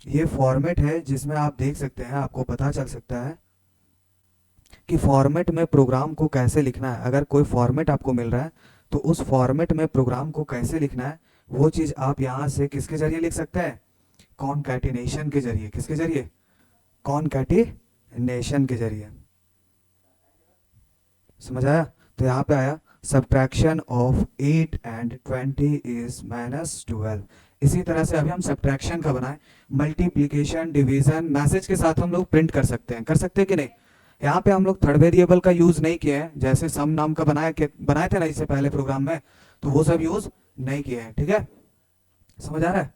ये फॉर्मेट है जिसमें आप देख सकते हैं, आपको पता चल सकता है कि फॉर्मेट में प्रोग्राम को कैसे लिखना है। अगर कोई फॉर्मेट आपको मिल रहा है तो उस फॉर्मेट में प्रोग्राम को कैसे लिखना है वो चीज़ आप यहाँ से किसके जरिए लिख सकते हैं, कॉनकैटिनेशन के जरिए। किसके जरिए, कॉनकैटिनेशन के जरिए। समझ आया? तो यहाँ पे आया सब्ट्रैक्शन ऑफ 8 एंड 20 इज -12। इसी तरह से अभी हम सब्ट्रैक्शन का बनाए, मल्टीप्लिकेशन, डिवीजन, मैसेज के साथ हम लोग प्रिंट कर सकते हैं। कर सकते हैं कि नहीं? यहाँ पे हम लोग थर्ड वेरिएबल का यूज नहीं किए हैं, जैसे सम नाम का बनाए थे ना इससे पहले प्रोग्राम में, तो वो सब यूज नहीं किए हैं। ठीक है, समझ आ रहा है?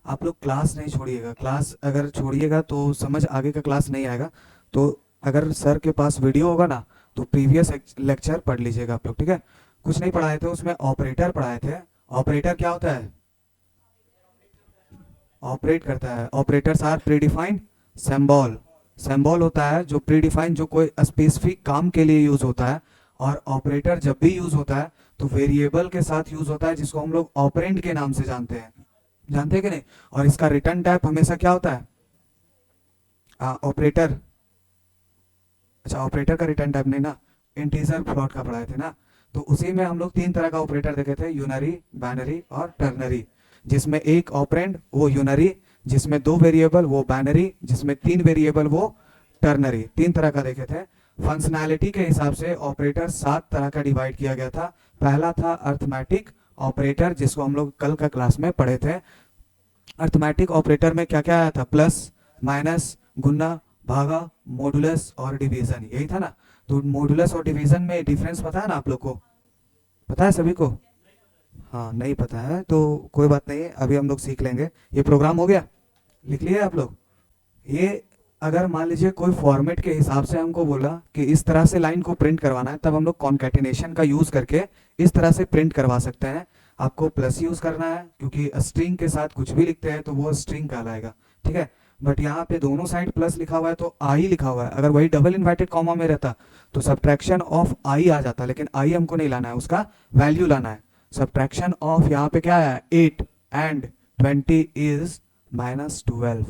आप लोग क्लास नहीं छोड़िएगा, क्लास अगर छोड़िएगा तो समझ आगे का क्लास नहीं आएगा। तो अगर सर के पास वीडियो होगा ना तो प्रीवियस लेक्चर पढ़ लीजिएगा आप लोग। ठीक है, कुछ नहीं पढ़ाए थे उसमें, ऑपरेटर पढ़ाए थे। ऑपरेटर क्या होता है? ऑपरेट करता है। Operators are predefined symbol. Symbol होता है जो प्रीडिफाइंड, जो कोई स्पेसिफिक काम के लिए यूज होता है। और ऑपरेटर जब भी यूज होता है तो वेरिएबल के साथ यूज होता है, जिसको हम लोग ऑपरेंड के नाम से जानते हैं। जानते हैं कि नहीं? और इसका रिटर्न टाइप हमेशा क्या होता है? ऑपरेटर, अच्छा ऑपरेटर का रिटर्न टाइप नहीं ना, इंटीजर फ्लोट का पढ़ाए थे ना। तो उसी में हम लोग तीन तरह का ऑपरेटर देखे थे, यूनरी, बाइनरी और टर्नरी। जिसमें एक ऑपरेंड वो यूनरी, जिसमें दो वेरिएबल वो बाइनरी, जिसमें तीन वेरिएबल वो टर्नरी। तीन तरह का देखे थे। फंक्शनैलिटी के हिसाब से ऑपरेटर 7 तरह का डिवाइड किया गया था। पहला था अर्थमेटिक ऑपरेटर, जिसको हम लोग कल का क्लास में पढ़े थे। अर्थमेटिक ऑपरेटर में क्या क्या आया था? प्लस, माइनस, गुना, भागा, मॉडुलस और डिवीजन, यही था ना। तो मॉडुलस और डिवीजन में डिफरेंस पता है ना आप लोग को? पता है सभी को? हाँ, नहीं पता है तो कोई बात नहीं है, अभी हम लोग सीख लेंगे। ये प्रोग्राम हो गया, लिख लिए आप लोग? ये अगर मान लीजिए कोई फॉर्मेट के हिसाब से हमको बोला कि इस तरह से लाइन को प्रिंट करवाना है, तब हम लोग कॉन्कैटिनेशन का यूज करके इस तरह से प्रिंट करवा सकते हैं। आपको प्लस यूज करना है, क्योंकि स्ट्रिंग के साथ कुछ भी लिखते हैं तो वो स्ट्रिंग कहलाएगा। ठीक है, बट यहाँ पे दोनों साइड प्लस लिखा हुआ है तो आई लिखा हुआ है। अगर वही डबल इन्वर्टेड कॉमा में रहता तो सब्ट्रैक्शन ऑफ आई आ जाता, लेकिन आई हमको नहीं लाना है, उसका वैल्यू लाना है। सब्ट्रैक्शन ऑफ यहाँ पे क्या है? 8 एंड 20 इज -12।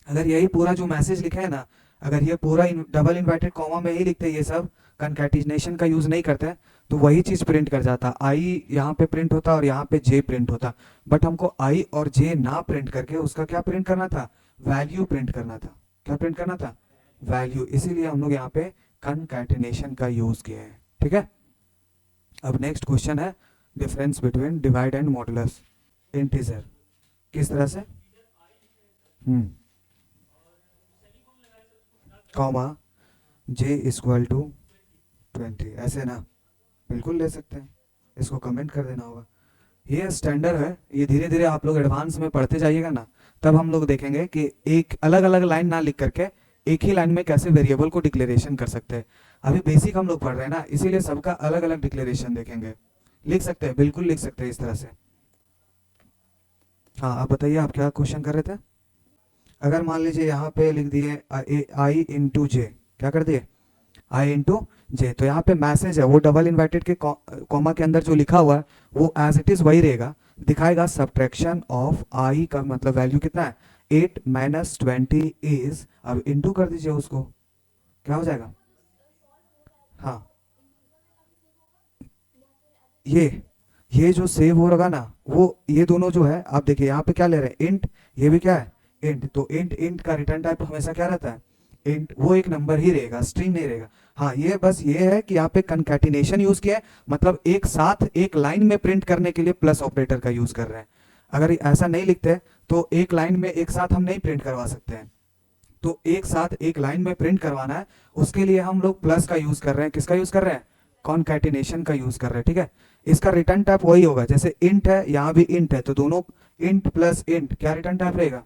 अगर यही पूरा जो मैसेज लिखा है ना, अगर ये पूरा डबल इन्वर्टेड कॉमा में ही लिखते, ये सब कंकैटिनेशन का यूज नहीं करते, तो वही चीज प्रिंट कर जाता। आई यहाँ पे प्रिंट होता और यहाँ पे जे प्रिंट होता। बट हमको आई और जे ना प्रिंट करके उसका क्या प्रिंट करना था? वैल्यू प्रिंट करना था। क्या प्रिंट करना था? वैल्यू। इसीलिए हम लोग यहाँ पे कंकैटिनेशन का यूज किए हैं। ठीक है, अब नेक्स्ट क्वेश्चन है difference between divide and modulus integer. किस तरह से? हम्म, कॉमा, जे इक्वल टू 20, ऐसे ना? बिल्कुल ले सकते हैं, इसको कमेंट कर देना होगा। ये स्टैंडर्ड है, ये धीरे धीरे आप लोग एडवांस में पढ़ते जाइएगा ना, तब हम लोग देखेंगे कि एक अलग अलग लाइन ना लिख करके एक ही लाइन में कैसे वेरिएबल को डिक्लेरेशन कर सकते हैं। अभी बेसिक हम लोग पढ़ रहे हैं ना, इसीलिए सबका अलग अलग डिक्लेरेशन देखेंगे। लिख सकते हैं, बिल्कुल लिख सकते हैं इस तरह से। हाँ, आप बताइए, आप क्या क्वेश्चन कर रहे थे? अगर मान लीजिए यहाँ पे लिख दिए आई इंटू जे, क्या कर दिए? आई इंटू जे, तो यहाँ पे मैसेज है वो डबल इन्वर्टेड के कॉमा के अंदर जो लिखा हुआ है वो एज इट इज वही रहेगा, दिखाएगा सब्ट्रैक्शन ऑफ आई का मतलब वैल्यू कितना है? 8 -20 इज, अब इंटू कर दीजिए उसको, क्या हो जाएगा? हाँ, ये ये जो सेव हो रहा ना, वो ये दोनों जो है, आप देखिए यहाँ पे क्या ले रहे हैं? इंट। ये भी क्या है? इंट। तो इंट, इंट का रिटर्न टाइप हमेशा क्या रहता है? इंट। वो एक नंबर ही रहेगा, स्ट्रिंग नहीं रहेगा। हाँ, ये बस ये है कि यहाँ पे कंकैटिनेशन यूज किया है, मतलब एक साथ एक लाइन में प्रिंट करने के लिए प्लस ऑपरेटर का यूज कर रहे हैं। अगर ऐसा नहीं लिखते तो एक लाइन में एक साथ हम नहीं प्रिंट करवा सकते हैं। तो एक साथ एक लाइन में प्रिंट करवाना है, उसके लिए हम लोग प्लस का यूज कर रहे हैं। किसका यूज कर रहे हैं? कॉन्कैटिनेशन का यूज कर रहे हैं। ठीक है, इसका रिटर्न टाइप वही होगा, जैसे इंट है यहाँ भी इंट है, तो दोनों इंट प्लस इंट क्या रिटर्न टाइप रहेगा?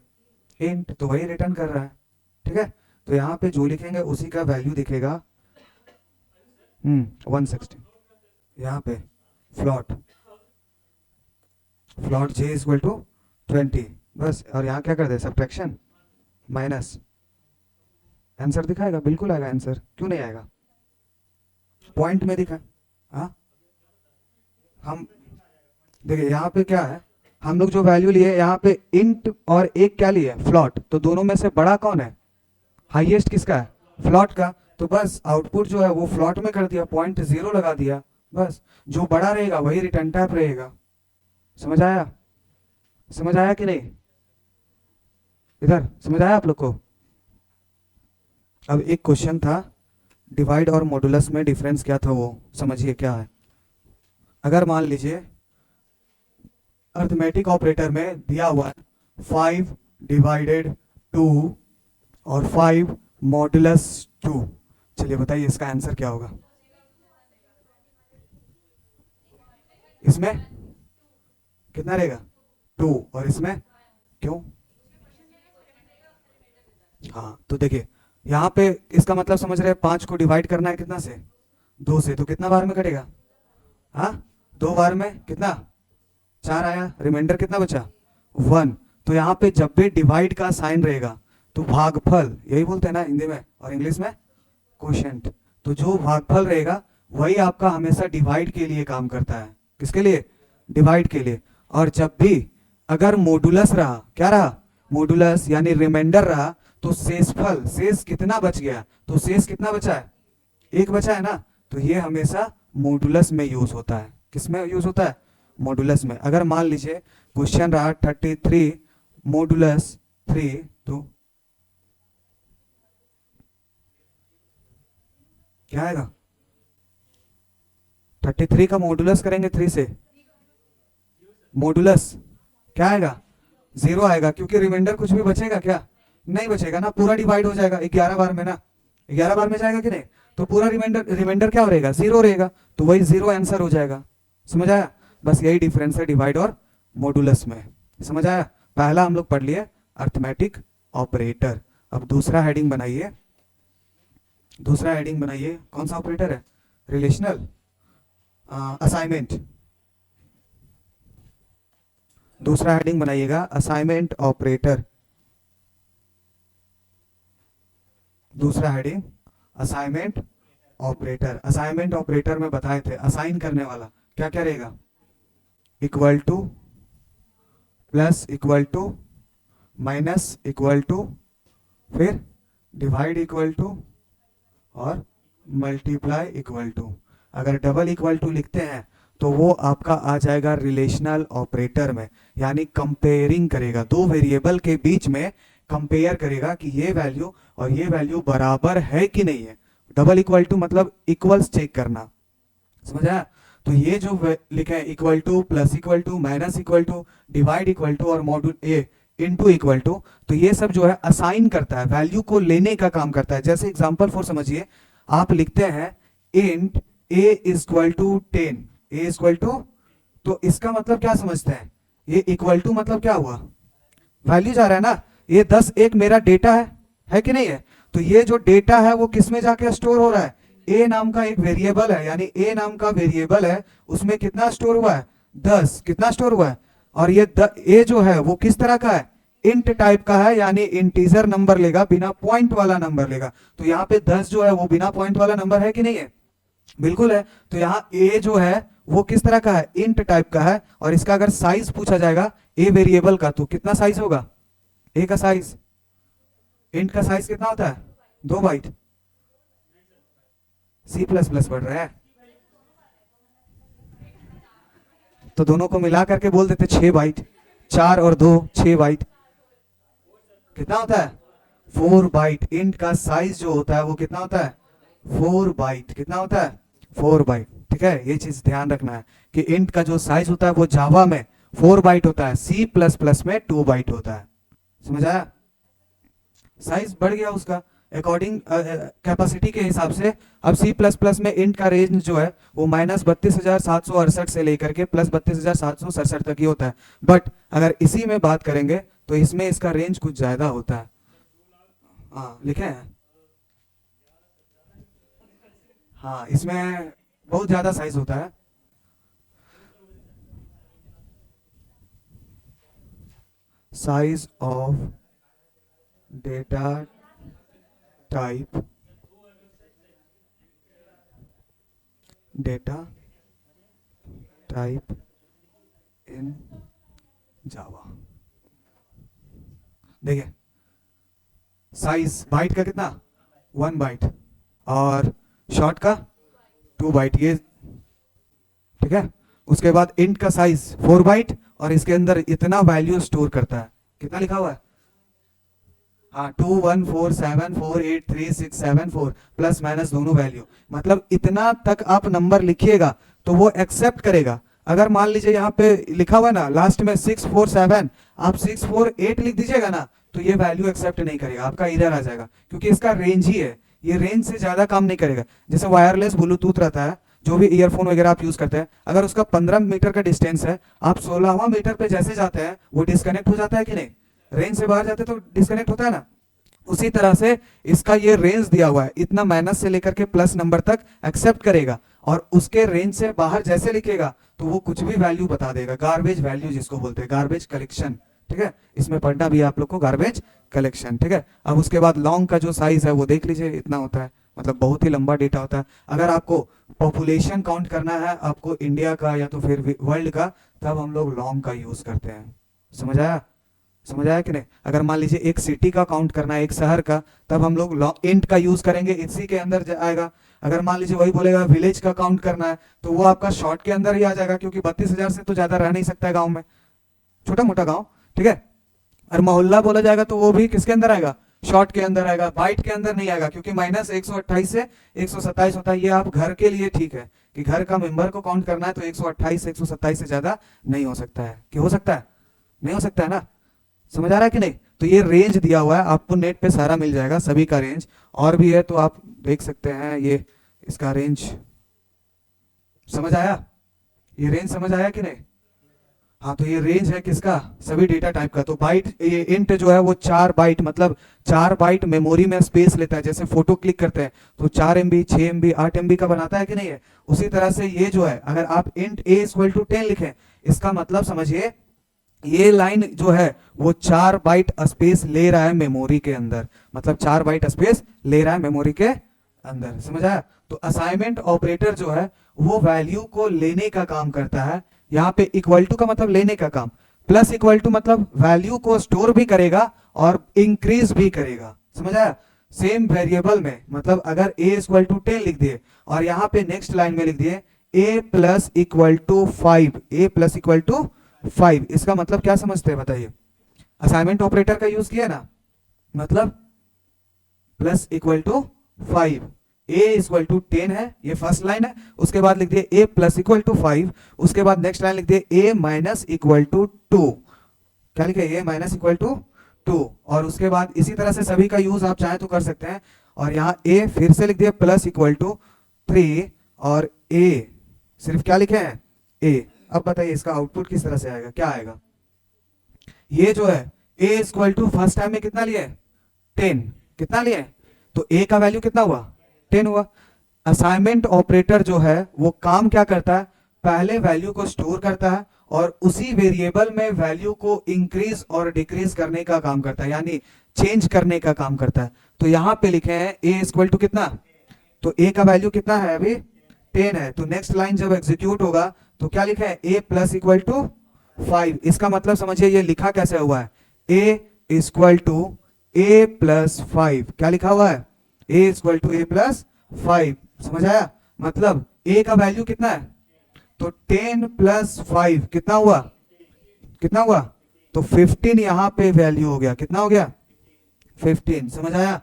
इंट। तो वही रिटर्न कर रहा है। ठीक है, तो यहाँ पे जो लिखेंगे उसी का वैल्यू दिखेगा। 160। यहाँ पे float, float j equal to 20, बस। और यहाँ क्या कर दे? Subtraction, minus. आंसर दिखाएगा, बिल्कुल आएगा आंसर, क्यों नहीं आएगा? पॉइंट में दिखा। हाँ, हम देखिए यहाँ पे क्या है, हम लोग जो वैल्यू लिए यहाँ पे इंट और एक क्या लिए, फ्लॉट, तो दोनों में से बड़ा कौन है, हाईएस्ट किसका है, फ्लॉट का। तो बस आउटपुट जो है वो फ्लॉट में कर दिया, 0.0 लगा दिया, बस जो बड़ा रहेगा वही रिटर्न टाइप रहेगा। समझ आया, समझ आया कि नहीं, इधर समझ आया आप लोग को। अब एक क्वेश्चन था, डिवाइड और मॉडुलस में डिफरेंस क्या था, वो समझिए क्या है। अगर मान लीजिए अर्थमेटिक ऑपरेटर में दिया हुआ है 5 डिवाइडेड 2 और 5 मॉडुलस 2, चलिए बताइए इसका आंसर क्या होगा। इसमें कितना रहेगा 2, और इसमें क्यों, हाँ तो देखिए यहाँ पे इसका मतलब समझ रहे हैं, 5 को डिवाइड करना है कितना से, 2 से, तो कितना बार में कटेगा, हाँ 2 बार में कितना 4 आया, रिमाइंडर कितना बचा 1। तो यहाँ पे जब भी डिवाइड का साइन रहेगा तो भागफल, यही बोलते हैं ना हिंदी में और इंग्लिश में कोशेंट, तो जो भागफल रहेगा वही आपका हमेशा डिवाइड के लिए काम करता है, किसके लिए, डिवाइड के लिए। और जब भी अगर मॉडुलस रहा, क्या रहा, मॉडुलस यानी रिमाइंडर रहा, तो शेषफल, शेष कितना बच गया, तो शेष कितना बचा है, एक बचा है ना, तो ये हमेशा मॉडुलस में यूज होता है, किसमें यूज होता है, मॉडुलस में। अगर मान लीजिए क्वेश्चन रहा 33 मॉडुलस 3, तो क्या आएगा, 33 का मॉडुलस करेंगे 3 से, मॉडुलस क्या आएगा, 0 आएगा, क्योंकि रिमाइंडर कुछ भी बचेगा क्या, नहीं बचेगा ना, पूरा डिवाइड हो जाएगा 11 बार में ना, 11 बार में जाएगा कि नहीं, तो पूरा रिमाइंडर, रिमाइंडर क्या रहेगा, 0 रहेगा, तो वही 0 आंसर हो जाएगा। समझ आया, बस यही डिफरेंस है डिवाइड और मॉडुलस में। समझ आया, पहला हम लोग पढ़ लिए अर्थमेटिक ऑपरेटर। अब दूसरा हेडिंग बनाइए, दूसरा हेडिंग बनाइए, कौन सा ऑपरेटर है, रिलेशनल असाइनमेंट। दूसरा हेडिंग बनाइएगा असाइनमेंट ऑपरेटर, दूसरा heading assignment operator. Assignment operator में बताए थे असाइन करने वाला क्या क्या रहेगा, equal to, plus equal to, minus equal to, फिर डिवाइड इक्वल टू, और मल्टीप्लाई इक्वल टू। अगर डबल इक्वल टू लिखते हैं तो वो आपका आ जाएगा रिलेशनल ऑपरेटर में, यानी कंपेयरिंग करेगा, दो वेरिएबल के बीच में कंपेयर करेगा कि ये वैल्यू और ये वैल्यू बराबर है कि नहीं है। डबल इक्वल टू मतलब इक्वल्स चेक करना, समझा। तो ये जो लिखा है equal to, plus equal to, minus equal to, divide equal to और module a into equal to, तो ये सब जो है असाइन करता है, वैल्यू को लेने का काम करता है। जैसे एग्जांपल फॉर समझिए, आप लिखते हैं int a equal to 10, a equal to, तो इसका मतलब क्या समझते हैं, ये इक्वल टू मतलब क्या हुआ, वैल्यू जा रहा है ना, ये 10 एक मेरा डेटा है कि नहीं है, तो ये जो डेटा है वो किस में जाके स्टोर हो रहा है, ए नाम का एक वेरिएबल है, यानी ए नाम का वेरिएबल है, उसमें कितना स्टोर हुआ है 10, कितना स्टोर हुआ है, और ये ए जो है वो किस तरह का है, इंट टाइप का है, यानी इंटीजर नंबर लेगा, बिना पॉइंट वाला नंबर लेगा। तो यहाँ पे 10 जो है वो बिना पॉइंट वाला नंबर है कि नहीं है, बिल्कुल है। तो यहाँ ए जो है वो किस तरह का है, इंट टाइप का है, और इसका अगर साइज पूछा जाएगा ए वेरिएबल का, तो कितना साइज होगा, ए का साइज, इंट का साइज कितना होता है 2 बाइट, सी प्लस प्लस पढ़ रहे हैं तो दोनों को मिला करके बोल देते 6 बाइट, 4 और 2 6 बाइट, कितना होता है 4 बाइट। इंट का साइज जो होता है वो कितना होता है 4 बाइट, कितना होता है 4 बाइट, ठीक है। ये चीज ध्यान रखना है कि इंट का जो साइज होता है वो जावा में 4 बाइट होता है, सी प्लस प्लस में 2 बाइट होता है। समझ आया, साइज बढ़ गया उसका अकॉर्डिंग कैपेसिटी के हिसाब से। अब सी प्लस प्लस में इंट का रेंज जो है वो -32,768 से लेकर के +32,767 तक ही होता है, बट अगर इसी में बात करेंगे तो इसमें इसका रेंज कुछ ज्यादा होता है। हाँ लिखे हैं, हाँ इसमें बहुत ज्यादा साइज होता है। Size of data type, data type in Java. देखिए साइज बाइट का कितना 1 बाइट और शॉर्ट का 2 बाइट, ये ठीक है। उसके बाद इंट का साइज 4 बाइट और इसके अंदर इतना वैल्यू स्टोर करता है। कितना लिखा हुआ है? हाँ 214748367 प्लस माइनस दोनों वैल्यू, मतलब इतना तक आप नंबर लिखिएगा तो वो एक्सेप्ट करेगा। अगर मान लीजिए यहाँ पे लिखा हुआ ना लास्ट में 647, आप 648 लिख दीजिएगा ना तो ये वैल्यू एक्सेप्ट नहीं करेगा, आपका एरर आ जाएगा, क्योंकि इसका रेंज ही है, ये रेंज से ज्यादा काम नहीं करेगा। जैसे वायरलेस ब्लूटूथ रहता है, जो भी ईयरफोन वगैरह आप यूज करते हैं, अगर उसका 15 मीटर का डिस्टेंस है, आप 16वां मीटर पे जैसे जाते हैं वो डिस्कनेक्ट हो जाता है कि नहीं? रेंज से बाहर जाते तो डिस्कनेक्ट होता है ना। उसी तरह से इसका ये रेंज दिया हुआ है, इतना माइनस से लेकर के प्लस नंबर तक एक्सेप्ट करेगा, और उसके रेंज से बाहर जैसे लिखेगा तो वो कुछ भी वैल्यू बता देगा, गार्बेज वैल्यू जिसको बोलते हैं, गार्बेज कलेक्शन। ठीक है, इसमें पढ़ना भी है आप लोग को, गार्बेज कलेक्शन। ठीक है, अब उसके बाद लॉन्ग का जो साइज है वो देख लीजिए, इतना होता है, मतलब बहुत ही लंबा डेटा होता है। अगर आपको पॉपुलेशन काउंट करना है, आपको इंडिया का या तो फिर वर्ल्ड का, तब हम लोग लॉन्ग का यूज करते हैं। समझ आया? समझ आया कि नहीं? अगर मान लीजिए एक सिटी का काउंट करना है, एक शहर का, तब हम लोग इंट का यूज करेंगे, इसी के अंदर आएगा। अगर मान लीजिए वही बोलेगा विलेज का काउंट करना है, तो वो आपका शॉर्ट के अंदर ही आ जाएगा, क्योंकि 32,000 से तो ज्यादा रह नहीं सकता है गाँव में, छोटा मोटा गाँव। ठीक है, और मोहल्ला बोला जाएगा तो वो भी किसके अंदर आएगा? शॉर्ट के अंदर आएगा, बाइट के अंदर नहीं आएगा, क्योंकि -128 से 127 होता है। ये आप घर के लिए ठीक है कि घर का मेंबर को काउंट करना है, तो 128 से 127 से ज्यादा नहीं हो सकता है। कि हो सकता है? नहीं हो सकता है ना। समझ आ रहा है कि नहीं? तो ये रेंज दिया हुआ है, आपको नेट पे सारा मिल जाएगा, सभी का रेंज, और भी है तो आप देख सकते हैं। ये इसका रेंज समझ आया? ये रेंज समझ आया कि नहीं? हाँ, तो ये रेंज है किसका? सभी डेटा टाइप का। तो बाइट, ये इंट जो है वो 4 बाइट, मतलब 4 बाइट मेमोरी में स्पेस लेता है। जैसे फोटो क्लिक करते हैं तो 4 MB, 6 MB, 8 MB का बनाता है कि नहीं है? उसी तरह से ये जो है, अगर आप इंट a = 10 लिखें, इसका मतलब समझिए ये लाइन जो है वो 4 बाइट स्पेस ले रहा है मेमोरी के अंदर, मतलब 4 बाइट स्पेस ले रहा है मेमोरी के अंदर। समझ आया? तो असाइनमेंट ऑपरेटर जो है वो वैल्यू को लेने का काम करता है। यहाँ पे इक्वल टू का मतलब लेने का काम, प्लस इक्वल टू मतलब वैल्यू को स्टोर भी करेगा और इंक्रीज भी करेगा। समझ आया? सेम वेरिएबल में, मतलब अगर a = 10 लिख दिए और यहाँ पे नेक्स्ट लाइन में लिख दिए a + 5, a + 5, इसका मतलब क्या समझते हैं बताइए? असाइनमेंट ऑपरेटर का यूज किया ना, मतलब प्लस इक्वल टू 5, a = 10 है, ये फर्स्ट लाइन है। उसके बाद लिख दिए a + 5, उसके बाद नेक्स्ट लाइन लिख दिए a - 2। क्या लिखे? a - 2। और उसके बाद इसी तरह से सभी का यूज आप चाहे तो कर सकते हैं। और यहाँ a फिर से लिख दिए +3, और a सिर्फ क्या लिखे हैं? a। अब बताइए इसका आउटपुट किस तरह से आएगा? क्या आएगा? ये जो है a = फर्स्ट टाइम में कितना लिए? 10। कितना लिए? तो a का वैल्यू कितना हुआ? 10 हुआ। असाइनमेंट ऑपरेटर जो है वो काम क्या करता है? पहले वैल्यू को स्टोर करता है और उसी वेरिएबल में वैल्यू को इंक्रीज और डिक्रीज करने का काम करता है, यानी चेंज करने का काम करता है। तो यहां पे लिखे हैं a = कितना? तो a का वैल्यू कितना है? अभी 10 है। तो नेक्स्ट लाइन जब एग्जीक्यूट होगा तो क्या लिखा है? a + 5। इसका मतलब समझिए ये लिखा कैसे हुआ है? a = a + 5। क्या लिखा हुआ है? a = a + 5। समझ आया? मतलब a का वैल्यू कितना है? तो 10 + 5 कितना हुआ? कितना हुआ? तो 15 यहां पे वैल्यू हो गया। कितना हो गया? 15। समझ आया?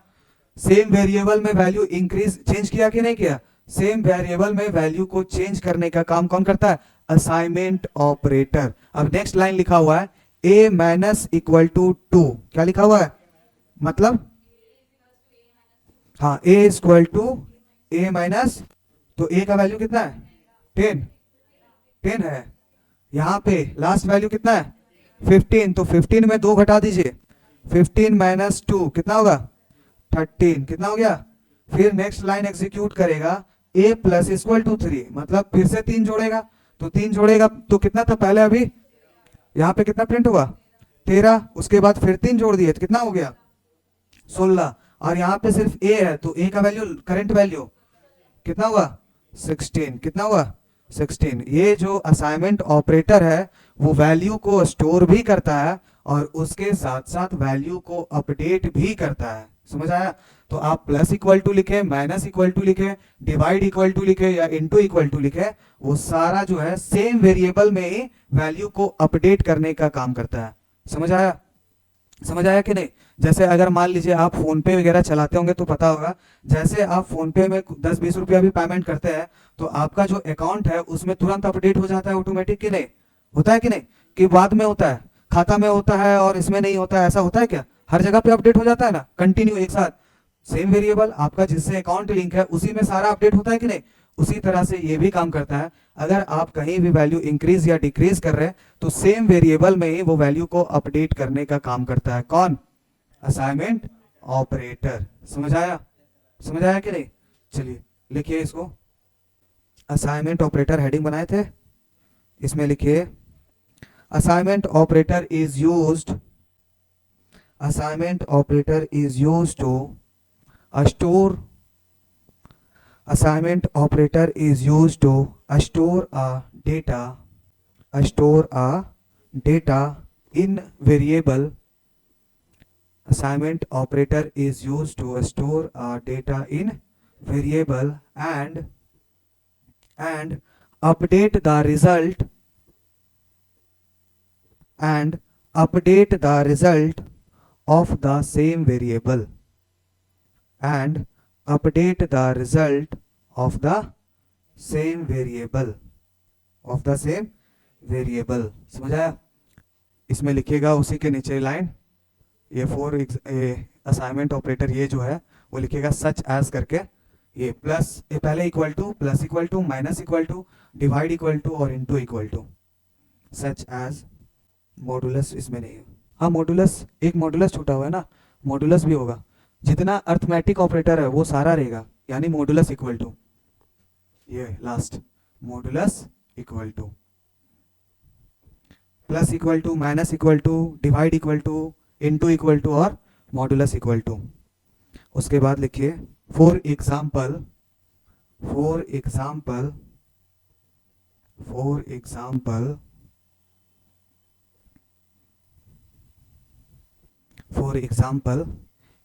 सेम वेरिएबल में वैल्यू इंक्रीज चेंज किया कि नहीं किया? सेम वेरिएबल में वैल्यू को चेंज करने का काम कौन करता है? Assignment operator. अब नेक्स्ट लाइन लिखा हुआ है a - 2। क्या लिखा हुआ है? मतलब हाँ, a = a-, तो a का वैल्यू कितना है? 10 है। यहां पे लास्ट वैल्यू कितना है? 15। तो 15 में 2 घटा दीजिए, 15 - 2 कितना होगा? 13। कितना हो गया? फिर नेक्स्ट लाइन एग्जीक्यूट करेगा a + 3, मतलब फिर से 3 जोड़ेगा। तो 3 जोड़ेगा तो कितना था पहले? अभी यहाँ पे कितना प्रिंट हुआ? 13। उसके बाद फिर 3 जोड़ दिए तो कितना हो गया? 16। और यहाँ पे सिर्फ a है, तो a का वैल्यू, करंट वैल्यू कितना हुआ? 16। कितना हुआ? 16। ये जो असाइनमेंट ऑपरेटर है वो वैल्यू को स्टोर भी करता है और उसके साथ साथ वैल्यू को अपडेट भी करता है। समझ आया? तो आप प्लस इक्वल टू लिखे, माइनस इक्वल टू लिखे, डिवाइड इक्वल टू लिखे या इनटू इक्वल टू लिखे, वो सारा जो है सेम वेरिएबल में ही वैल्यू को अपडेट करने का काम करता है। समझ आया? समझ आया कि नहीं? जैसे अगर मान लीजिए आप फोन पे वगैरह चलाते होंगे तो पता होगा, जैसे आप फोन पे में 10-20 रुपया भी पेमेंट करते हैं तो आपका जो अकाउंट है उसमें तुरंत अपडेट हो जाता है ऑटोमेटिक, कि नहीं होता है? कि नहीं कि बाद में होता है, खाता में होता है और इसमें नहीं होता है, ऐसा होता है क्या? हर जगह पे अपडेट हो जाता है ना, कंटिन्यू एक साथ। सेम वेरिएबल आपका जिससे अकाउंट लिंक है उसी में सारा अपडेट होता है कि नहीं? उसी तरह से ये भी काम करता है। अगर आप कहीं भी वैल्यू इंक्रीज या डिक्रीज कर रहे हैं तो सेम वेरिएबल में ही वो वैल्यू को अपडेट करने का काम करता है। कौन? Assignment operator. समझ आया? समझ आया कि नहीं? चलिए लिखिए इसको। असाइनमेंट ऑपरेटर हेडिंग बनाए थे, इसमें लिखिए assignment operator is used, assignment operator is used to store, assignment operator is used to store a data in variable, assignment operator is used to store a data in variable and update the result of the same variable and update the result of the same variable समझ आया? इसमें लिखिएगा उसी के नीचे line, ये for assignment operator ये जो है वो लिखिएगा सच एज करके, ये प्लस ये पहले equal to, plus equal to, minus equal to, divide equal to और into equal to, such as. Modulus इसमें नहीं है। हाँ मॉडुलस, एक मॉडुलस छूटा हुआ है ना, मॉडुलस भी होगा। जितना अर्थमेटिक ऑपरेटर है वो सारा रहेगा, यानी मॉडुलस इक्वल टू, ये last modulus equal to, plus equal to, minus equal to, divide equal to, into equal to और मॉडुलस इक्वल टू। उसके बाद लिखिए फॉर एग्जाम्पल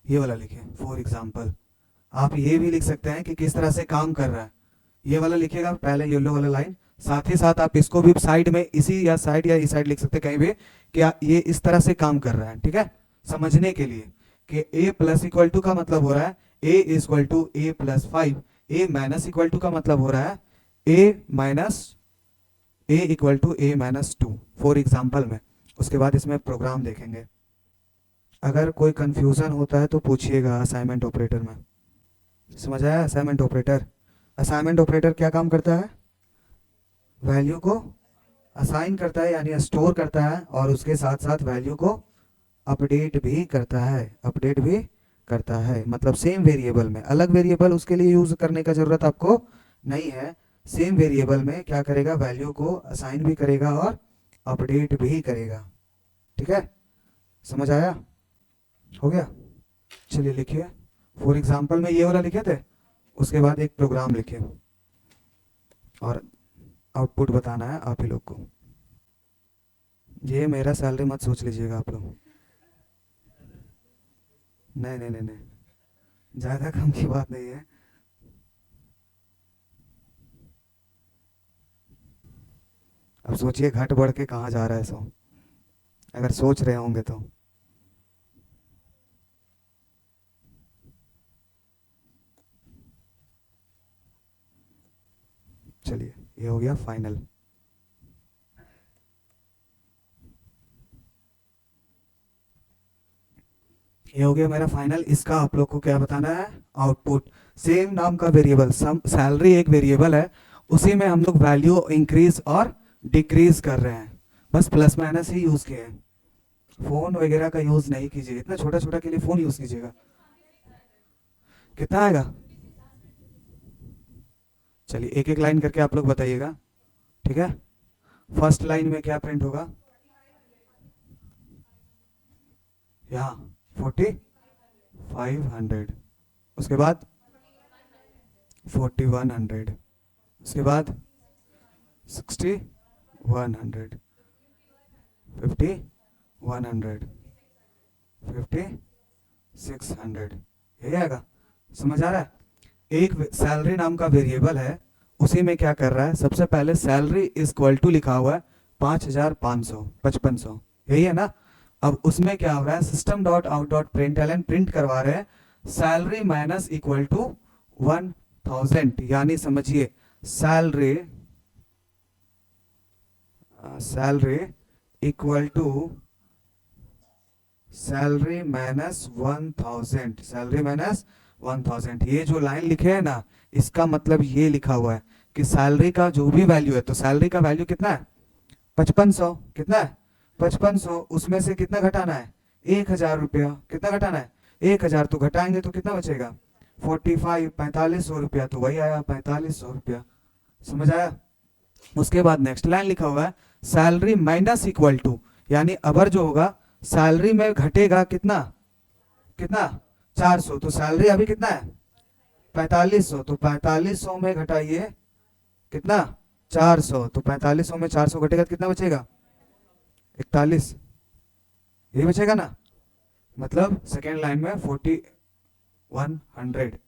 ये वाला लिखिए फॉर एग्जाम्पल। आप ये भी लिख सकते हैं कि किस तरह से काम कर रहा है, ये वाला लिखिएगा पहले येलो वाला लाइन, साथ ही साथ आप इसको भी साइड में इसी या साइड या इस साइड लिख सकते हैं कहीं भी कि ये इस तरह से काम कर रहा है। ठीक है, समझने के लिए कि a प्लस इक्वल टू का मतलब हो रहा है a equal to a plus 5, a minus equal to का मतलब हो रहा है a equal to a minus 2 for example में। उसके बाद इसमें प्रोग्राम देखेंगे, अगर कोई कंफ्यूजन होता है तो पूछिएगा असाइनमेंट ऑपरेटर में। समझ आया? असाइनमेंट ऑपरेटर क्या काम करता है? वैल्यू को असाइन करता है यानी स्टोर करता है और उसके साथ साथ वैल्यू को अपडेट भी करता है, मतलब सेम वेरिएबल में। अलग वेरिएबल उसके लिए यूज करने का जरूरत आपको नहीं है, सेम वेरिएबल में क्या करेगा, वैल्यू को असाइन भी करेगा और अपडेट भी करेगा। ठीक है, समझ आया? हो गया? चलिए लिखिए फॉर एग्जाम्पल में ये वाला लिखे थे, उसके बाद एक प्रोग्राम लिखे और आउटपुट बताना है आप ही लोग को। ये मेरा सैलरी मत सोच लीजिएगा आप लोग, नहीं, ज्यादा कम की बात नहीं है। अब सोचिए घट बढ़ के कहाँ जा रहा है सो, अगर सोच रहे होंगे तो। चलिए ये हो गया फाइनल। ये हो गया मेरा फाइनल। इसका आप लोग को क्या बताना है? आउटपुट। सेम नाम का वेरिएबल, सैलरी एक वेरिएबल है, उसी में हम लोग वैल्यू इंक्रीज और डिक्रीज कर रहे हैं, बस प्लस माइनस ही यूज किए हैं। फोन वगैरह का यूज नहीं कीजिए, इतना छोटा छोटा के लिए फोन यूज कीजिएगा। कितना आएगा? चलिए एक एक लाइन करके आप लोग बताइएगा। ठीक है, फर्स्ट लाइन में क्या प्रिंट होगा? यहाँ 4500, उसके बाद 4100, उसके बाद 60 100 50 100 50 600, यही आएगा। समझ आ रहा है? एक सैलरी नाम का वेरिएबल है, उसी में क्या कर रहा है, सबसे पहले सैलरी इज इक्वल टू लिखा हुआ है 5500 5500, यही है ना। अब उसमें क्या हो रहा है, system dot out dot print print करवा रहे हैं सैलरी माइनस इक्वल टू 1000, यानी समझिए salary salary equal to salary minus 1000, salary minus 1000। ये जो लाइन लिखे है ना, इसका मतलब ये लिखा हुआ है कि सैलरी का जो भी वैल्यू है, तो सैलरी का वैल्यू कितना है 5500, कितना है 5500, उसमें से कितना घटाना है 1000 रुपया, कितना घटाना है 1000, तो घटाएंगे तो कितना बचेगा 4500 रुपया, तो वही आया 4500 रुपया। समझ आया? उसके बाद नेक्स्ट लाइन लिखा हुआ है सैलरी माइनस इक्वल टू, यानी अबर जो होगा सैलरी में घटेगा कितना कितना 400, तो सैलरी अभी कितना है 4500, तो 4500 में घटाइए कितना 400, तो 4500 में 400 घटेगा तो कितना बचेगा 41, यही बचेगा ना। मतलब सेकेंड लाइन में 4100।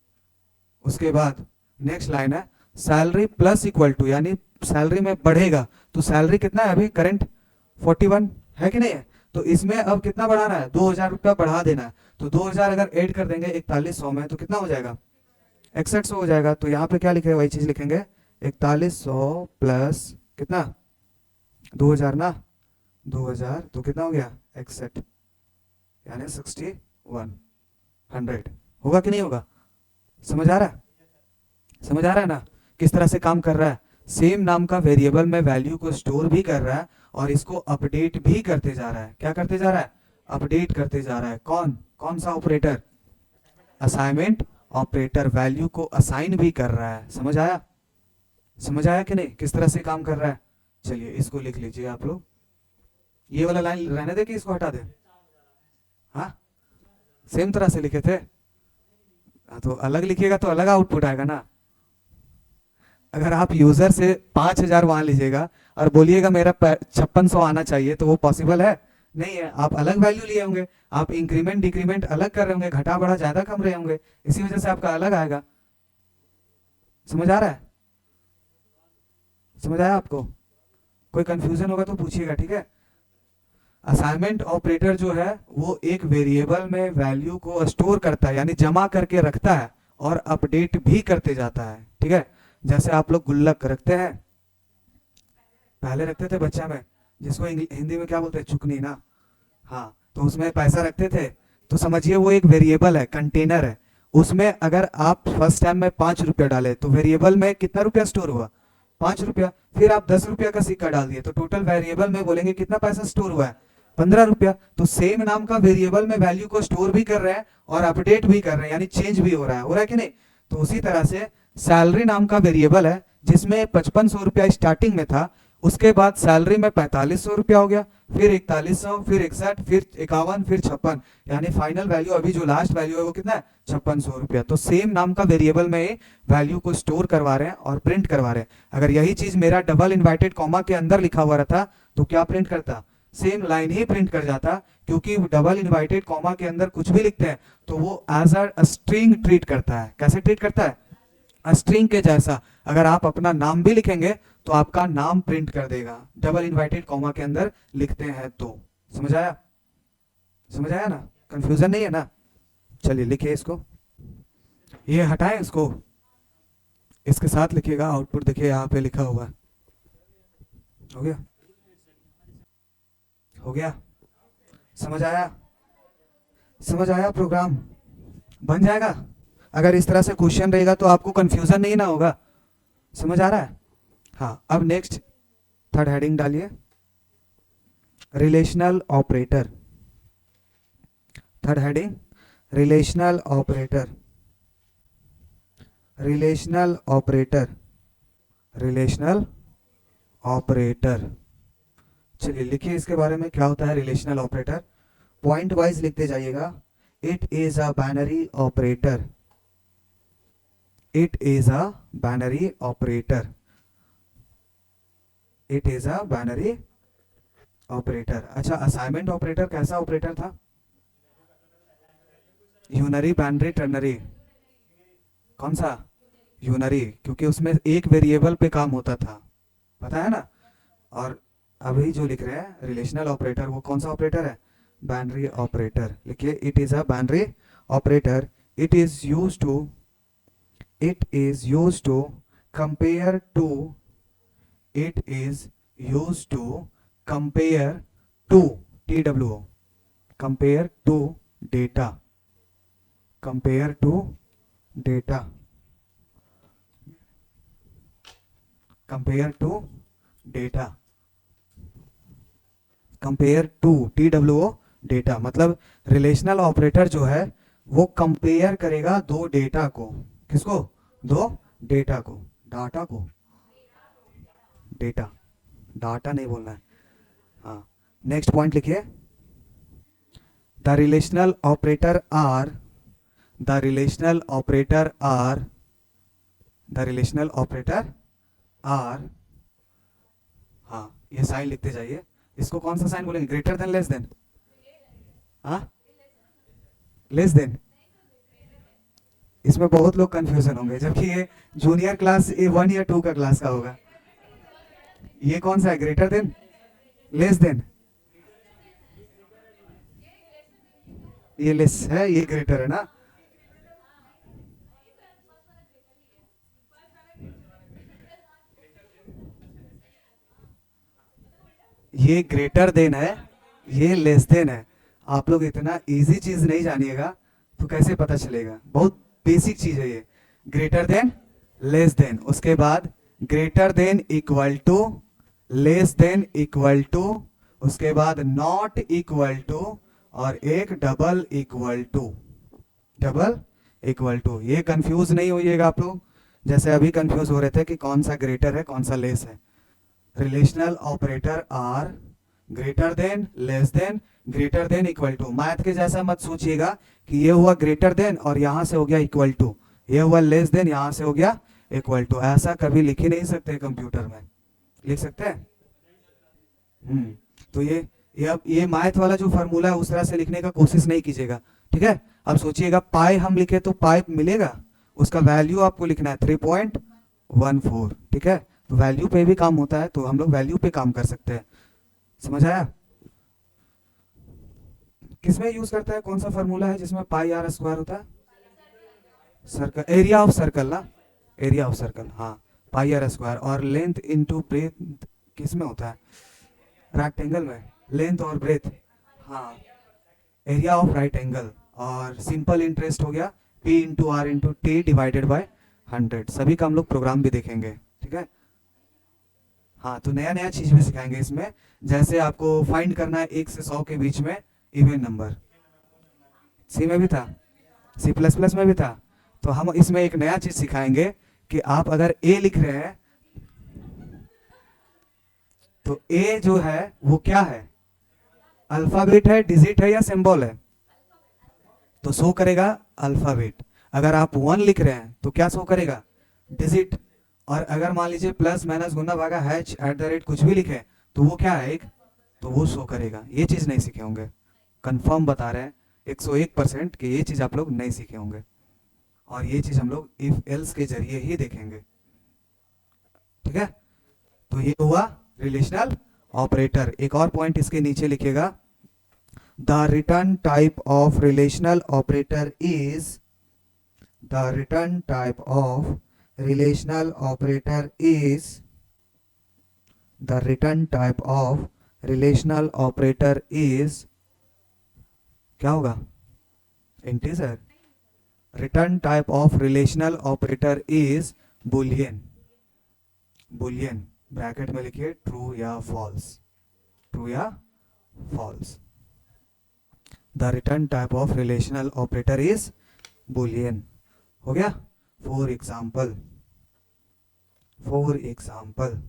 उसके बाद नेक्स्ट लाइन है सैलरी प्लस इक्वल टू, यानी सैलरी में बढ़ेगा, तो सैलरी कितना है अभी करंट 41 है कि नहीं है, तो इसमें अब कितना बढ़ाना है 2000 रुपया बढ़ा देना है, तो 2000 अगर ऐड कर देंगे 4100 में तो कितना हो जाएगा 6100 हो जाएगा। तो यहाँ पे क्या लिखेगा, वही चीज लिखेंगे 4100 प्लस कितना 2000 ना, 2000 तो कितना हो गया 61, यानी 6100 होगा कि नहीं होगा। समझ आ रहा है? समझ आ रहा है ना किस तरह से काम कर रहा है। सेम नाम का वेरिएबल में वैल्यू को स्टोर भी कर रहा है और इसको अपडेट भी करते जा रहा है। क्या करते जा रहा है, अपडेट करते जा रहा है। कौन कौन सा ऑपरेटर, असाइनमेंट ऑपरेटर वैल्यू को असाइन भी कर रहा है। समझ आया? समझ आया कि नहीं किस तरह से काम कर रहा है। चलिए इसको लिख लीजिए आप लोग, ये वाला लाइन रहने दे कि इसको हटा दे। हाँ सेम तरह से लिखे थे, तो अलग लिखिएगा तो अलग आउटपुट आएगा ना। अगर आप यूजर से 5000 वहां लीजिएगा और बोलिएगा मेरा 5600 आना चाहिए, तो वो पॉसिबल है नहीं है। आप अलग वैल्यू लिए होंगे, आप इंक्रीमेंट डिक्रीमेंट अलग कर रहे होंगे, घटा बढ़ा ज्यादा कम रहे होंगे, इसी वजह से आपका अलग आएगा। समझ आ रहा है? समझ आया आपको? कोई कंफ्यूजन होगा तो पूछिएगा, ठीक है। असाइनमेंट ऑपरेटर जो है वो एक वेरिएबल में वैल्यू को स्टोर करता है, यानी जमा करके रखता है और अपडेट भी करते जाता है, ठीक है। जैसे आप लोग गुल्लक रखते हैं, पहले रखते थे बच्चा में, जिसको हिंदी में क्या बोलते हैं चुकनी ना, हाँ, तो उसमें पैसा रखते थे, तो समझिए वो एक वेरिएबल है, कंटेनर है। उसमें अगर आप फर्स्ट टाइम में 5 रुपया डाले तो वेरिएबल में कितना रुपया स्टोर हुआ 5 रुपया। फिर आप 10 रुपया का सिक्का डाल दिए तो टोटल वेरिएबल में बोलेंगे कितना पैसा स्टोर हुआ है 15 रुपया। तो सेम नाम का वेरिएबल में वैल्यू को स्टोर भी कर रहे हैं और अपडेट भी कर रहे हैं, यानी चेंज भी हो रहा है कि नहीं। तो उसी तरह से सैलरी नाम का वेरिएबल है जिसमें 5500 रुपया स्टार्टिंग में था, उसके बाद सैलरी में 4500 रुपया हो गया, फिर 4100, फिर 61, फिर 51, फिर 56, यानी फाइनल वैल्यू अभी जो लास्ट वैल्यू है वो कितना है 5600 रुपया। तो सेम नाम का वेरिएबल में वैल्यू को स्टोर करवा रहे हैं और प्रिंट करवा रहे हैं। अगर यही चीज मेरा डबल इन्वर्टेड कॉमा के अंदर लिखा हुआ रहता तो क्या प्रिंट करता, सेम लाइन ही प्रिंट कर जाता, क्योंकि डबल इन्वर्टेड कॉमा के अंदर कुछ भी लिखते हैं तो वो एज अ स्ट्रिंग ट्रीट करता है। कैसे ट्रीट करता है, स्ट्रिंग के जैसा। अगर आप अपना नाम भी लिखेंगे तो आपका नाम प्रिंट कर देगा, डबल इन्वर्टेड कॉमा के अंदर लिखते हैं तो। समझ आया? समझ आया ना, कंफ्यूजन नहीं है ना। चलिए लिखिए इसको, ये हटाएं इसको, इसके साथ लिखिएगा। आउटपुट देखिए यहाँ पे लिखा हुआ है, हो गया हो गया। समझ आया? समझ आया? प्रोग्राम बन जाएगा। अगर इस तरह से क्वेश्चन रहेगा तो आपको कंफ्यूजन नहीं ना होगा। समझ आ रहा है? हाँ, अब नेक्स्ट थर्ड हेडिंग डालिए, relational operator. Third heading relational operator, relational operator, relational operator. चलिए लिखिए इसके बारे में क्या होता है रिलेशनल ऑपरेटर। पॉइंट वाइज लिखते जाइएगा। It is a binary operator, it is a binary operator. It is a binary operator. अच्छा, असाइनमेंट ऑपरेटर कैसा ऑपरेटर था? Unary, binary, ternary? कौन सा? यूनरी, क्योंकि उसमें एक वेरिएबल पे काम होता था, पता है ना। और अभी जो लिख रहे हैं रिलेशनल ऑपरेटर, वो कौन सा ऑपरेटर है? Binary operator. लिखिए, it is a binary operator. It is use to, it is use to compare to, it is used to compare to, TWO, compare to data, compare to data, compare to data, compare to, TWO, data. मतलब relational operator जो है वो compare करेगा दो data को। किसको? दो data को, डाटा को, डेटा, डाटा नहीं बोलना है। हाँ, नेक्स्ट पॉइंट लिखिए, the relational operator are, the relational operator are, the relational operator are, हाँ ये साइन लिखते जाइए। इसको कौन सा साइन बोलेंगे? Greater than, less then? हाँ, लेस देन। इसमें बहुत लोग कंफ्यूजन होंगे, जबकि ये जूनियर क्लास A1 या 2 का क्लास का होगा। ये कौन सा है? Greater than, less then? ये लेस है, ये ग्रेटर है ना। ये ग्रेटर देन है, ये लेस देन है। आप लोग इतना इजी चीज नहीं जानिएगा तो कैसे पता चलेगा? बहुत बेसिक चीज है ये। ग्रेटर देन, लेस देन, उसके बाद greater than equal to, less than equal to, उसके बाद नॉट इक्वल टू, और एक double equal to, double equal to. ये कंफ्यूज नहीं होइएगा आप लोग, जैसे अभी कंफ्यूज हो रहे थे कि कौन सा ग्रेटर है कौन सा लेस है। Relational operator are greater than, less than, greater than, equal to. Math के जैसा मत सोचिएगा कि ये हुआ ग्रेटर देन और यहां से हो गया इक्वल टू, ये हुआ लेस देन यहां से हो गया इक्वल टू। ऐसा कभी लिख ही नहीं सकते कंप्यूटर में। लिख सकते हैं? तो ये अब ये मैथ वाला जो फॉर्मूला है उस तरह से लिखने का कोशिश नहीं कीजिएगा, ठीक है। अब सोचिएगा पाई हम लिखे तो पाई मिलेगा, उसका वैल्यू आपको लिखना है 3.14, ठीक है। तो वैल्यू पे भी काम होता है, तो हम लोग वैल्यू पे काम कर सकते हैं। समझ आया? किसमें यूज करता है? कौन सा फॉर्मूला है जिसमें पाई आर स्क्वायर होता है? सर्कल, एरिया ऑफ सर्कल ना, एरिया ऑफ सर्कल, हाँ, पाई आर स्क्वायर। और लेंथ इनटू ब्रेथ किसमें होता है? रेक्टेंगल में, लेंथ और ब्रेथ, हाँ, एरिया ऑफ राइट एंगल। और सिंपल इंटरेस्ट हो गया P into r into t divided by 100। सभी का हम लोग प्रोग्राम भी देखेंगे, ठीक है। हाँ, तो नया नया चीज भी सिखाएंगे इसमें। जैसे आपको फाइंड करना है 1 से 100 के बीच में इवन नंबर, सी में भी था, C++ में भी था। तो हम इसमें एक नया चीज सिखाएंगे कि आप अगर ए लिख रहे हैं तो ए जो है वो क्या है? अल्फाबेट है, डिजिट है, या सिंबल है? तो शो करेगा अल्फाबेट। अगर आप 1 लिख रहे हैं तो क्या शो करेगा? डिजिट। और अगर मान लीजिए प्लस माइनस गुना भागा हैच एट द रेट कुछ भी लिखे तो वो क्या है? एक, तो वो शो करेगा। ये चीज नहीं सीखे होंगे, कंफर्म बता रहे हैं 101% कि ये चीज आप लोग नहीं सीखे होंगे। और ये चीज हम लोग इफ एल्स के जरिए ही देखेंगे, ठीक है। तो ये हुआ रिलेशनल ऑपरेटर। एक और पॉइंट इसके नीचे लिखेगा, the return type of relational operator is, the return type of relational operator is, the return type of relational operator is, क्या होगा? Integer. Return type of relational operator is boolean, boolean bracket में लिखिए true या false, true या false. The return type of relational operator is boolean. हो गया? For example, for example,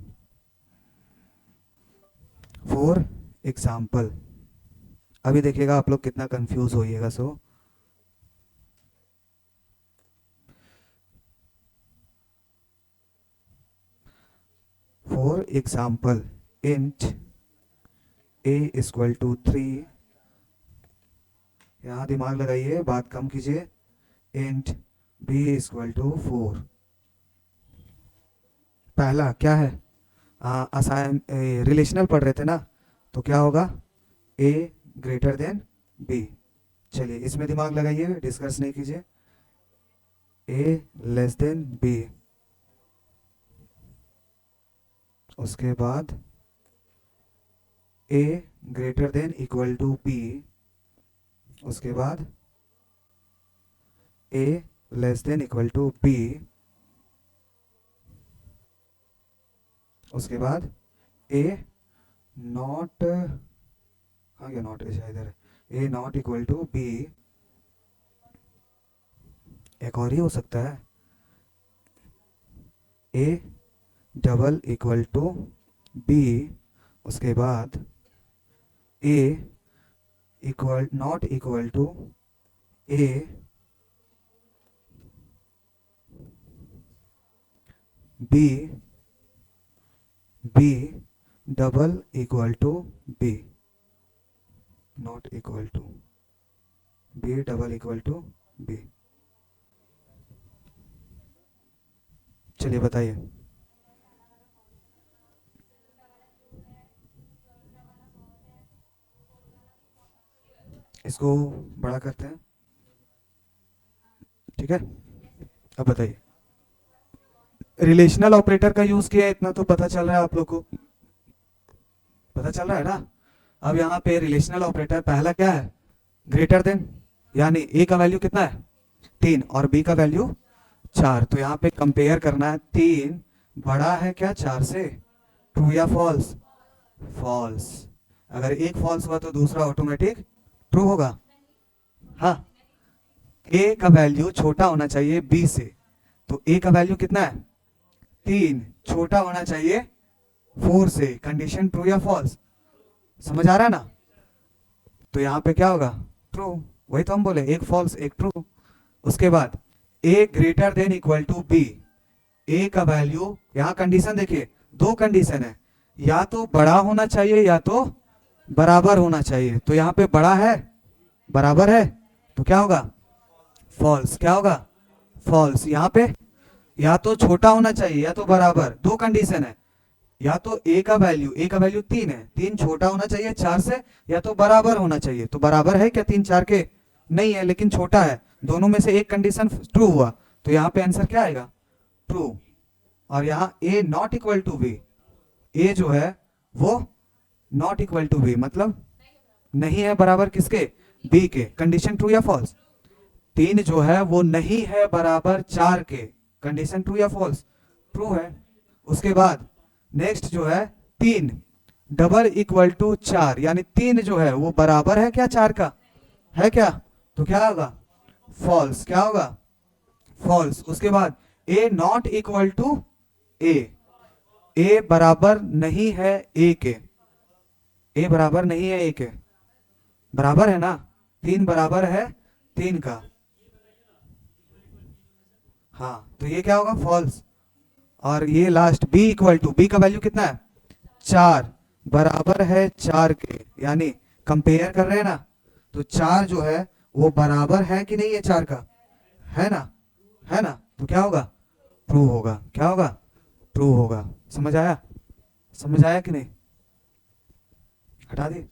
for example. अभी देखिएगा आप लोग कितना कंफ्यूज होइएगा। So for example int a equal to 3, यहाँ दिमाग लगाइए, बात कम कीजिए, इंट b इक्वल टू 4। पहला क्या है, असाइन रिलेशनल पढ़ रहे थे ना, तो क्या होगा, a ग्रेटर देन b। चलिए इसमें दिमाग लगाइए, डिस्कस नहीं कीजिए, a लेस देन b, उसके बाद a greater than equal to b, उसके बाद a less than equal to b, उसके बाद a नॉट, हाँ क्या नॉट है इधर है, a not equal to b, एक और ही हो सकता है, a double equal to b, उसके बाद a equal not equal to a b, b double equal to b, not equal to b double equal to b। चलिए बताइए, इसको बड़ा करते हैं, ठीक है। अब बताइए, रिलेशनल ऑपरेटर का यूज किया, इतना तो पता चल रहा है आप लोग को, पता चल रहा है ना। अब यहाँ पे रिलेशनल ऑपरेटर पहला क्या है, ग्रेटर देन, यानी a का वैल्यू कितना है 3 और b का वैल्यू 4, तो यहाँ पे कंपेयर करना है, 3 बड़ा है क्या 4 से, ट्रू या फॉल्स, फॉल्स। अगर एक फॉल्स हुआ तो दूसरा ऑटोमेटिक ट्रू होगा। हाँ, a का वैल्यू छोटा होना चाहिए b से, तो a का वैल्यू कितना है 3, छोटा होना चाहिए 4 से, कंडीशन ट्रू या फॉल्स, समझ आ रहा है ना। तो यहाँ पे क्या होगा, ट्रू, वही तो हम बोले, एक फॉल्स एक ट्रू। उसके बाद a greater than equal to b, a का वैल्यू, यहाँ कंडीशन देखिए, दो कंडीशन है, या तो बड़ा होना चाहिए या तो बराबर होना चाहिए, तो यहाँ पे बड़ा है, बराबर है, तो क्या होगा फॉल्स, क्या होगा फॉल्स। यहाँ पे या तो छोटा होना चाहिए या तो बराबर, दो कंडीशन है, या तो a का वैल्यू 3 है, 3 छोटा होना चाहिए 4 से, या तो बराबर होना चाहिए, तो बराबर है क्या 3 4 के, नहीं है, लेकिन छोटा है, दोनों में से एक कंडीशन ट्रू हुआ, तो यहाँ पे आंसर क्या आएगा ट्रू। और यहाँ a not equal to b, a जो है वो नॉट इक्वल टू b, मतलब नहीं है बराबर किसके, b के, कंडीशन ट्रू या फॉल्स। 3 जो है वो नहीं है बराबर 4 के, कंडीशन ट्रू या फॉल्स, ट्रू है। उसके बाद नेक्स्ट जो है 3 डबल इक्वल टू 4, यानी 3 जो है वो बराबर है क्या 4 का, है क्या, तो क्या होगा फॉल्स, क्या होगा फॉल्स। उसके बाद a not equal to a बराबर नहीं है a के, a बराबर नहीं है a के, बराबर है ना, 3 बराबर है 3 का, हाँ, तो ये क्या होगा फॉल्स। और ये last b equal to, b का वैल्यू कितना है 4, बराबर है 4 के, यानी कंपेयर कर रहे हैं ना, तो 4 जो है वो बराबर है कि नहीं है 4 का, है ना, है ना, तो क्या होगा ट्रू होगा, क्या होगा ट्रू होगा। समझ आया, समझ आया कि नहीं, हटा दी,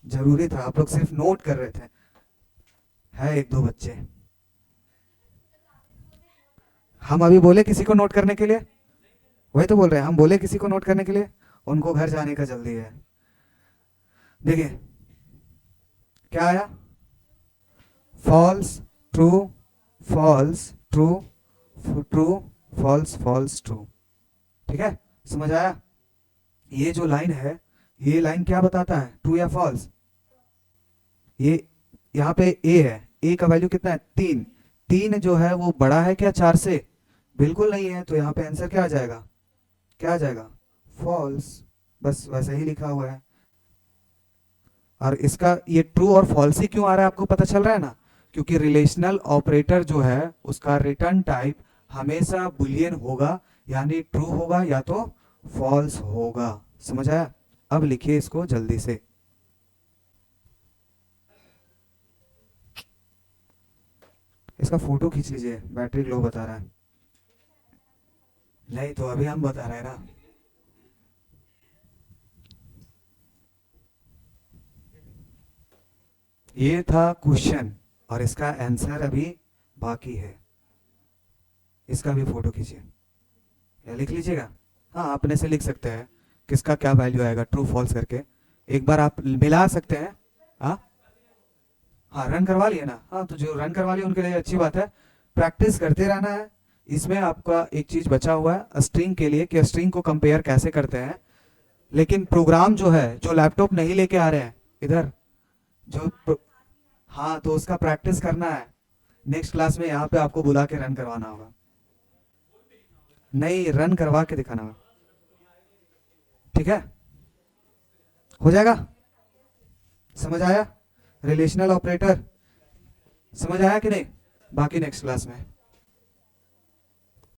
जरूरी था, आप लोग सिर्फ नोट कर रहे थे, है एक दो बच्चे, हम अभी बोले किसी को नोट करने के लिए, वही तो बोल रहे हैं, हम बोले किसी को नोट करने के लिए, उनको घर जाने का जल्दी है। देखिए क्या आया, false true false true true false false true, ठीक है, समझ आया। ये जो लाइन है, ये लाइन क्या बताता है, ट्रू या फॉल्स। ये यहाँ पे a है, a का वैल्यू कितना है 3, 3 जो है वो बड़ा है क्या 4 से, बिल्कुल नहीं है, तो यहाँ पे आंसर क्या आ जाएगा, क्या आ जाएगा फॉल्स, बस वैसे ही लिखा हुआ है। और इसका ये ट्रू और फॉल्स ही क्यों आ रहा है आपको पता चल रहा है ना, क्योंकि रिलेशनल ऑपरेटर जो है उसका रिटर्न टाइप हमेशा बुलियन होगा, यानी ट्रू होगा या तो फॉल्स होगा। समझ आया? अब लिखिए इसको जल्दी से। इसका फोटो खींच लीजिए, बैटरी लो बता रहा है। नहीं तो अभी हम बता रहे हैं ना। ये था क्वेश्चन और इसका आंसर अभी बाकी है। इसका भी फोटो खींचिए या लिख लीजिएगा। हाँ, अपने से लिख सकते हैं किसका क्या वैल्यू आएगा, ट्रू फॉल्स करके। एक बार आप मिला सकते हैं। हाँ हाँ, रन करवा लिए ना। हाँ, तो जो रन करवा लिए उनके लिए अच्छी बात है। प्रैक्टिस करते रहना है। इसमें आपका एक चीज बचा हुआ है स्ट्रिंग के लिए कि स्ट्रिंग को कंपेयर कैसे करते हैं। लेकिन प्रोग्राम जो है, जो लैपटॉप नहीं लेके आ रहे हैं इधर, हाँ, तो उसका प्रैक्टिस करना है। नेक्स्ट क्लास में यहाँ पे आपको बुला के रन करवाना होगा। नहीं, रन करवा के दिखाना होगा। ठीक है, हो जाएगा। समझ आया? रिलेशनल ऑपरेटर समझ आया कि नहीं? बाकी नेक्स्ट क्लास में।